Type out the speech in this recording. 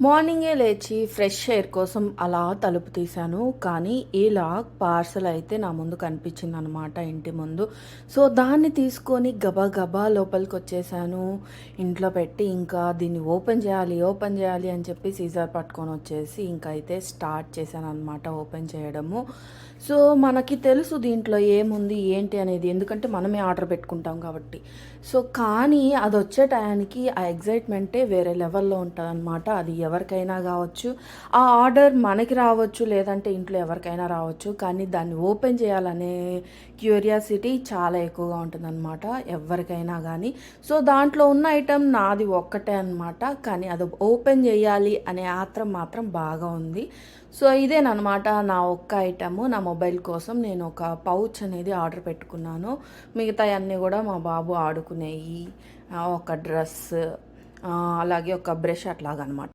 మార్నింగే లేచి fresh air కోసం అలా తలుపు తీశాను. కానీ ఇలా పార్సెల్ అయితే నా ముందు కనిపించిందనమాట ఇంటి ముందు. సో, దాన్ని తీసుకొని గబగబా లోపలికొచ్చేసాను. ఇంట్లో పెట్టి ఇంకా దీన్ని ఓపెన్ చేయాలి అని చెప్పి సీజర్ పట్టుకొనొచ్చేసి ఇంకైతే స్టార్ట్ చేశాననమాట ఓపెన్ చేయడము. సో, మనకి తెలుసు దీంట్లో ఏముంది, ఏంటి అనేది. ఎందుకంటే మనమే ఆర్డర్ పెట్టుకుంటాం కాబట్టి. సో, కానీ అదొచ్చే టయానికి ఆ ఎక్సైట్‌మెంటే వేరే లెవెల్‌లో ఉంటదనమాట. అది ఎవరికైనా గావచ్చు. ఆ ఆర్డర్ మనకి రావచ్చు, లేదంటే ఇంట్లో ఎవరికైనా రావచ్చు. కానీ దాన్ని ఓపెన్ చేయాలనే క్యూరియాసిటీ చాలా ఎక్కువగా ఉంటుందనమాట ఎవ్వరికైనా గానీ. సో, దాంట్లో ఉన్న ఐటెమ్ నాది ఒక్కటే అనమాట. కానీ అది ఓపెన్ చేయాలి అనే ఆత్రం మాత్రం బాగా ఉంది. సో, ఇదేననమాట నా ఒక్క ఐటెము. నా మొబైల్ కోసం నేను ఒక పౌచ్ అనేది ఆర్డర్ పెట్టుకున్నాను. మిగతాయన్నీ గూడా మా బాబు ఆడుకునేయి. ఒక డ్రెస్, అలాగే ఒక బ్రష్ అట్లాగనమాట.